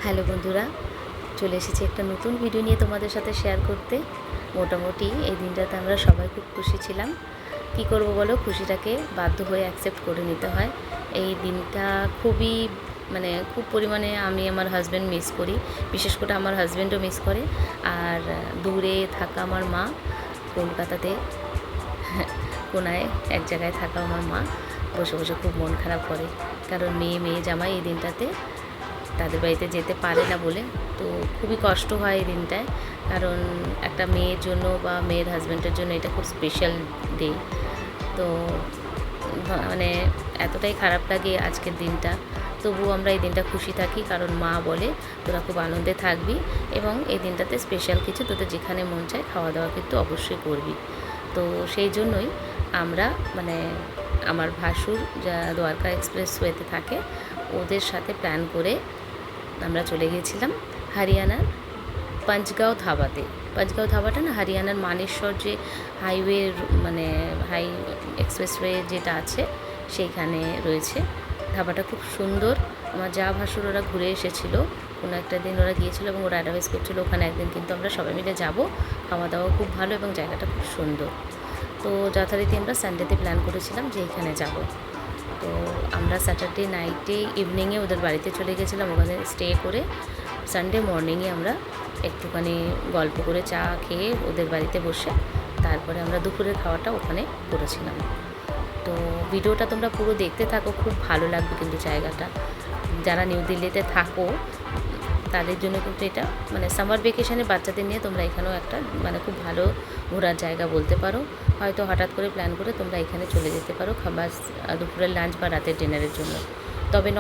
Hello বন্ধুরা, চলে এসেছি একটা নতুন ভিডিও নিয়ে তোমাদের সাথে শেয়ার করতে। মোটামুটি এই দিনটাতে আমরা সবাই খুব খুশি ছিলাম। কি করব বলো, খুশিটাকে বাধ্য হয়ে অ্যাকসেপ্ট করে নিতে হয়। এই দিনটা খুব পরিমাণে আমি আমার হাজব্যান্ড মিস করি, বিশেষ করে আমার হাজব্যান্ডও মিস করে। আর দূরে থাকা আমার মা, কলকাতাতে কোনায় এক জায়গায় থাকা আমার মা বসে বসে খুব মন খারাপ করে, কারণ মেয়ে জামাই এই দিনটাতে তাদের বাড়িতে যেতে পারে না বলে। তো খুবই কষ্ট হয় এই দিনটায়, কারণ একটা মেয়ের জন্য বা মেয়ের হাজব্যান্ডের জন্য এটা খুব স্পেশাল ডে। তো এতটাই খারাপ লাগে আজকের দিনটা। তবুও আমরা এই দিনটা খুশি থাকি, কারণ মা বলে তোরা খুব আনন্দে থাকবি এবং এই দিনটাতে স্পেশাল কিছু তোদের যেখানে মন চায় খাওয়া দাওয়া কিন্তু অবশ্যই করবি। তো সেই জন্যই আমরা আমার ভাসুর যা দ্বারকা এক্সপ্রেসওয়েতে থাকে, ওদের সাথে প্ল্যান করে আমরা চলে গিয়েছিলাম হরিয়ানার পাঞ্চগাঁও ধাবাতে। পাঞ্চগাঁও ধাবাটা না হরিয়ানার মানেশ্বর যে হাইওয়ে হাই এক্সপ্রেসওয়ে যেটা আছে সেইখানে রয়েছে। ধাবাটা খুব সুন্দর। আমার যা ভাসুর ওরা ঘুরে এসেছিলো, কোনো একটা দিন ওরা গিয়েছিলো এবং ওরা অ্যাডভাইস করছিলো ওখানে একদিন কিন্তু আমরা সবাই মিলে যাব। খাওয়া দাওয়া খুব ভালো এবং জায়গাটা খুব সুন্দর। তো যথারীতি আমরা সানডেতে প্ল্যান করেছিলাম যে এখানে যাব। তো আমরা স্যাটারডে নাইটে ইভিনিংয়ে ওদের বাড়িতে চলে গেছিলাম, ওখানে স্টে করে সানডে মর্নিংয়ে আমরা একটুখানি গল্প করে চা খেয়ে ওদের বাড়িতে বসে তারপরে আমরা দুপুরের খাওয়াটা ওখানে করেছিলাম। তো ভিডিওটা তোমরা পুরো দেখতে থাকো, খুব ভালো লাগবে কিন্তু জায়গাটা। যারা নিউ দিল্লিতে থাকো তাদের জন্য কিন্তু এটা সামার ভেকেশনে বাচ্চাদের নিয়ে তোমরা এখানেও একটা খুব ভালো ঘোরার জায়গা বলতে পারো। হয়তো হঠাৎ করে প্ল্যান করে তোমরা এখানে চলে যেতে পারো খাবার দুপুরের লাঞ্চ বা রাতের ডিনারের জন্য। তবে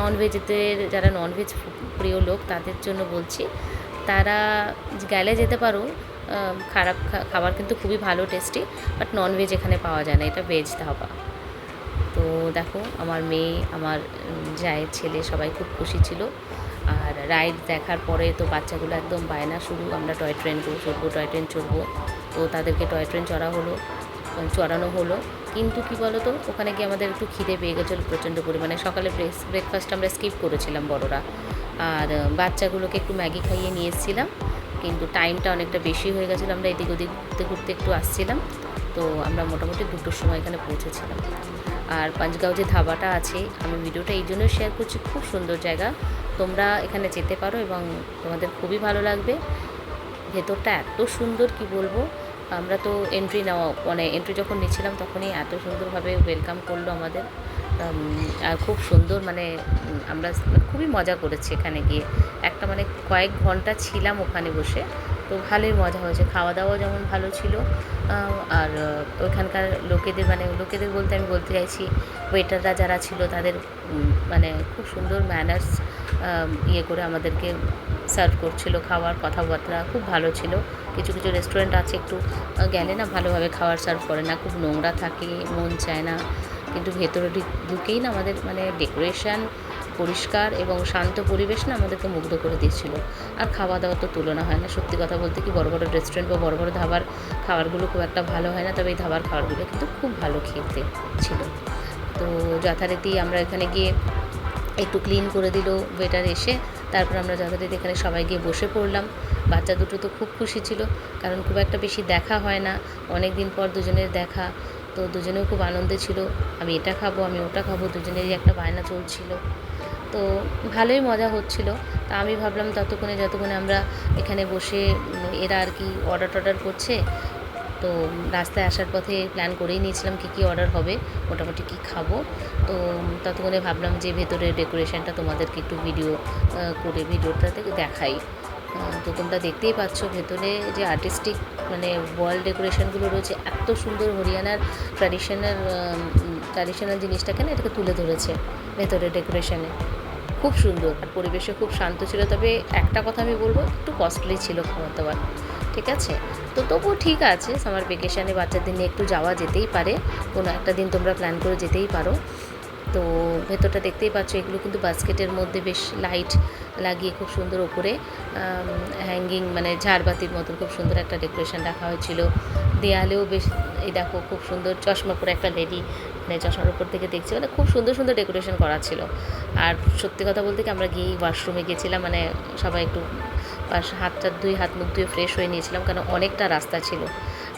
যারা ননভেজ প্রিয় লোক তাদের জন্য বলছি, তারা গেলে যেতে পারো। খাবার কিন্তু খুবই ভালো, টেস্টি, বাট ননভেজ এখানে পাওয়া যায় না, এটা ভেজ ধাবা। তো দেখো, আমার মেয়ে, আমার জায়ের ছেলে সবাই খুব খুশি ছিল। আর রাইড দেখার পরে তো বাচ্চাগুলো একদম বায়না শুরু, আমরা টয় ট্রেন চড়বো। তো তাদেরকে টয় ট্রেন চড়ানো হলো। কিন্তু কি বলো তো, ওখানে গিয়ে আমাদের একটু খিদে পেয়ে গেছিলো প্রচণ্ড পরিমাণে। সকালে ব্রেকফাস্ট আমরা স্কিপ করেছিলাম বড়রা, আর বাচ্চাগুলোকে একটু ম্যাগি খাইয়ে নিয়ে এসেছিলাম। কিন্তু টাইমটা অনেকটা বেশি হয়ে গেছিলো, আমরা এদিক ওদিক ঘুরতে একটু আসছিলাম। তো আমরা মোটামুটি 2টোর সময় এখানে পৌঁছেছিলাম। আর পাঞ্চগাঁও যে ধাবাটা আছে, আমি ভিডিওটা এই জন্যই শেয়ার করছি, খুব সুন্দর জায়গা। তোমরা এখানে যেতে পারো এবং তোমাদের খুবই ভালো লাগবে। ভেতরটা এত সুন্দর কি বলবো। আমরা তো এন্ট্রি যখন নিচ্ছিলাম তখনই এত সুন্দরভাবে ওয়েলকাম করলো আমাদের। আর খুব সুন্দর, আমরা খুবই মজা করেছি এখানে গিয়ে। একটা কয়েক ঘন্টা ছিলাম ওখানে বসে, তো ভালোই মজা হয়েছে। খাওয়া দাওয়া যেমন ভালো ছিল, আর ওইখানকার লোকেদের বলতে আমি বলতে চাইছি ওয়েটাররা যারা ছিল তাদের খুব সুন্দর ম্যানার্স করে আমাদেরকে সার্ভ করছিল। খাওয়ার কথাবার্তা খুব ভালো ছিল। কিছু রেস্টুরেন্ট আছে একটু গেলে না ভালোভাবে খাবার সার্ভ করে না, খুব নোংরা থাকে, মন চায় না। কিন্তু ভেতরে ঢুকেই না আমাদের ডেকোরেশন, পরিষ্কার এবং শান্ত পরিবেশ না আমাদেরকে মুগ্ধ করে দিচ্ছিল। আর খাওয়া দাওয়া তো তুলনা হয় না। সত্যি কথা বলতে কি, বড় বড় রেস্টুরেন্ট বা বড় বড় ধাবার খাবারগুলো খুব একটা ভালো হয় না, তবে এই ধাবার খাবারগুলো কিন্তু খুব ভালো খেতে ছিল। তো যথারীতি আমরা এখানে গিয়ে একটু ক্লিন করে দিল ওয়েটার এসে। তারপর আমরা যথারীতি এখানে সবাই গিয়ে বসে পড়লাম। বাচ্চা দুটো তো খুব খুশি ছিল, কারণ খুব একটা বেশি দেখা হয় না, অনেক দিন পর দুজনের দেখা। তো দুজনেও খুব আনন্দে ছিল, আমি এটা খাবো, আমি ওটা খাবো, দুজনেরই একটা বায়না চলছিল। তো ভালোই মজা হচ্ছিল। তা আমি ভাবলাম যতক্ষণে আমরা এখানে বসে এরা আর কি অর্ডার করছে, তো রাস্তায় আসার পথে প্ল্যান করেই নিয়েছিলাম কী অর্ডার হবে, মোটামুটি কী খাবো। তো ততক্ষণে ভাবলাম যে ভেতরের ডেকোরেশনটা তোমাদেরকে একটু ভিডিওটাতে দেখাই। তো তোমরা দেখতেই পাচ্ছ ভেতরে যে আর্টিস্টিক ওয়াল ডেকোরেশনগুলো রয়েছে, এত সুন্দর হরিয়ানার ট্র্যাডিশনাল জিনিসটাকে না এটাকে তুলে ধরেছে ভেতরের ডেকোরেশনে। খুব সুন্দর, আর পরিবেশে খুব শান্ত ছিল। তবে একটা কথা আমি বলবো, একটু কস্টলি ছিল খাবার দাবার, ঠিক আছে। তো তবুও ঠিক আছে, সামার ভেকেশানে বাচ্চাদের নিয়ে একটু যাওয়া যেতেই পারে, কোনো একটা দিন তোমরা প্ল্যান করে যেতেই পারো। তো ভেতরটা দেখতেই পাচ্ছ, এগুলো কিন্তু বাস্কেটের মধ্যে বেশ লাইট লাগিয়ে খুব সুন্দর ওপরে হ্যাঙ্গিং ঝাড়বাতির মতন খুব সুন্দর একটা ডেকোরেশন রাখা হয়েছিল। দেয়ালেও বেশ, এই দেখো খুব সুন্দর চশমা পরে একটা লেডি মানে চশমার উপর থেকে দেখছি, মানে খুব সুন্দর সুন্দর ডেকোরেশন করা ছিল। আর সত্যি কথা বলতে কি আমরা গিয়েই ওয়াশরুমে গেছিলাম, মানে সবাই একটু হাত মুখ ধুয়ে ফ্রেশ হয়ে নিয়েছিলাম, কারণ অনেকটা রাস্তা ছিল।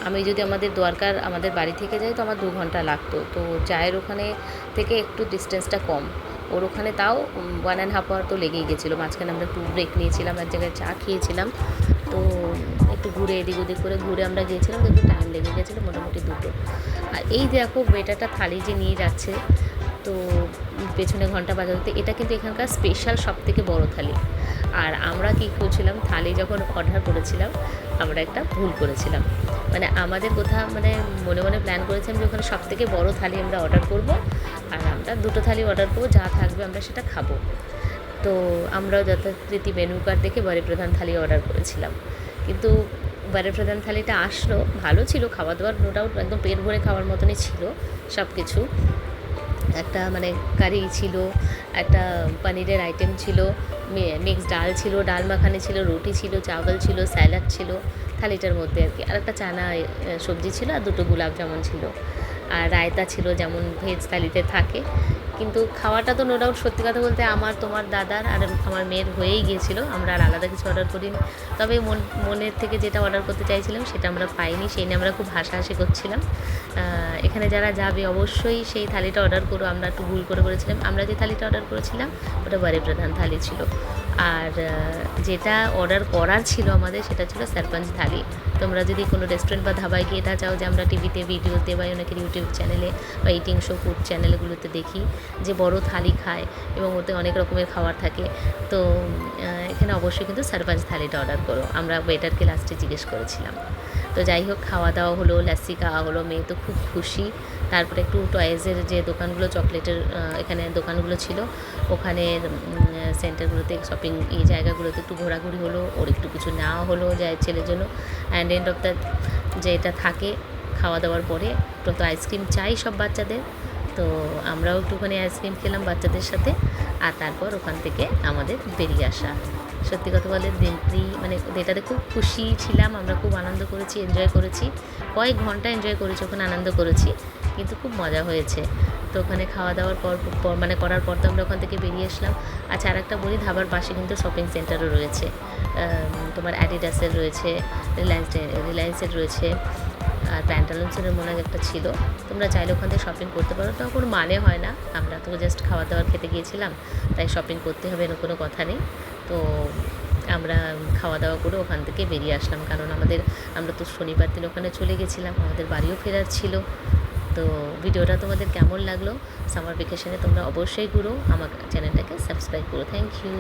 আমি যদি আমাদের দ্বারকার আমাদের বাড়ি থেকে যাই তো আমার 2 ঘন্টা লাগতো, তো চায়ের ওখানে থেকে একটু ডিস্টেন্সটা কম, ওর ওখানে তাও 1.5 আওয়ার তো লেগেই গেছিলো। মাঝখানে আমরা একটু ব্রেক নিয়েছিলাম, এক জায়গায় চা খেয়েছিলাম, তো একটু ঘুরে এদিক ওদিক করে ঘুরে আমরা গিয়েছিলাম, কিন্তু টাইম লেগে গেছিলো মোটামুটি 2টো। আর এই দেখো বেটাটা থালি যে নিয়ে যাচ্ছে, তো পেছনে ঘন্টা বাজাতে, এটা কিন্তু এখানকার স্পেশাল সবথেকে বড় থালি। আর আমরা কী করছিলাম, থালি যখন অর্ডার করেছিলাম আমরা একটা ভুল করেছিলাম, মানে আমাদের কোথাও মানে মনে মনে প্ল্যান করেছিলাম যে ওখানে সবথেকে বড় থালি আমরা অর্ডার করব, আর আমরা 2টো থালি অর্ডার করবো, যা থাকবে আমরা সেটা খাবো। তো আমরাও যথারীতি মেনু কার্ড দেখে বাড়ি প্রধান থালি অর্ডার করেছিলাম, কিন্তু বাড়ি প্রধান থালিটা আসলো, ভালো ছিল খাওয়া দাওয়ার, নো ডাউট একদম পেট ভরে খাওয়ার মতনই ছিল সব কিছু। একটা মানে কারি ছিল, একটা পনিরের আইটেম ছিল, মিক্স ডাল ছিল, ডাল মাখানি ছিল, রুটি ছিল, চাওয়াল ছিল, স্যালাড ছিল থালিটার মধ্যে আর কি, আর একটা চানা সবজি ছিল, আর 2টো গোলাপ জামুন ছিল, আর রায়তা ছিল যেমন ভেজ থালিতে থাকে। কিন্তু খাওয়াটা তো নো ডাউট সত্যি কথা বলতে আমার, তোমার দাদার আর আমার মেয়ের হয়েই গিয়েছিলো, আমরা আর আলাদা কিছু অর্ডার করিনি। তবে মনের থেকে যেটা অর্ডার করতে চাইছিলাম সেটা আমরা পাইনি, সেই নিয়ে আমরা খুব হাসাহাসি করছিলাম। এখানে যারা যাবে অবশ্যই সেই থালিটা অর্ডার করো, আমরা একটু ভুল করেছিলাম, আমরা যে থালিটা অর্ডার করেছিলাম ওটা বাড়ি প্রধান থালি ছিল, আর যেটা অর্ডার করার ছিল আমাদের সেটা ছিল সরপঞ্চ থালি। তোমরা যদি কোনো রেস্টুরেন্ট বা ধাবায় গিয়ে এটা চাও, যে আমরা টিভিতে ভিডিওতে বা অনেকের ইউটিউব চ্যানেলে বা ইটিং শো ফুড চ্যানেলগুলোতে দেখি যে বড় থালি খায় এবং ওতে অনেক রকমের খাবার থাকে, তো এখানে অবশ্যই কিন্তু সরপঞ্চ থালিটা অর্ডার করো, আমরা ওয়েটারকে লাস্টে জিজ্ঞেস করেছিলাম। তো যাই হোক, খাওয়া দাওয়া হলো, লাস্সি খাওয়া হলো, মেয়ে তো খুব খুশি। তারপরে একটু টয়েসের যে দোকানগুলো, চকলেটের এখানে দোকানগুলো ছিল, ওখানে সেন্টারগুলোতে শপিং এই জায়গাগুলোতে একটু ঘোরাঘুরি হলো, ওর একটু কিছু নেওয়া হলো যায় ছেলের জন্য। অ্যান্ড এন্ড অফ দ্য যেটা থাকে খাওয়া দাওয়ার পরে তো আইসক্রিম চাই সব বাচ্চাদের, তো আমরাও একটুখানি আইসক্রিম খেলাম বাচ্চাদের সাথে, আর তারপর ওখান থেকে আমাদের বেরিয়ে আসা। সত্যি কথা বলে দিনটি মানে এটাতে খুব খুশি ছিলাম, আমরা খুব আনন্দ করেছি, এনজয় করেছি, কয়েক ঘন্টা এনজয় করেছি, ওখানে আনন্দ করেছি, কিন্তু খুব মজা হয়েছে। তো ওখানে খাওয়া দাওয়ার পর মানে করার পর তো আমরা ওখান থেকে বেরিয়ে আসলাম। আচ্ছা, আর একটা বলি, ধাবার পাশে কিন্তু শপিং সেন্টারও রয়েছে, তোমার অ্যাডিডাসের রয়েছে, রিলায়েন্সের রয়েছে, আর প্যান্টালুন্সের মনে হয় একটা ছিল, তোমরা চাইলে ওখান থেকে শপিং করতে পারো। তো কোনো মানে হয় না, আমরা তো জাস্ট খাওয়া দাওয়ার খেতে গিয়েছিলাম, তাই শপিং করতে হবে এরকম কোনো কথা নেই। তো আমরা খাওয়া দাওয়া করে ওখান থেকে বেরিয়ে আসলাম, কারণ আমরা তো শনিবার দিন ওখানে চলে গেছিলাম, আমাদের বাড়িও ফেরার ছিল। তো ভিডিওটা তোমাদের কেমন লাগলো? সামার ভ্যাকেশনে তোমরা অবশ্যই ঘুরো, আমার চ্যানেলটাকে সাবস্ক্রাইব করো। Thank you.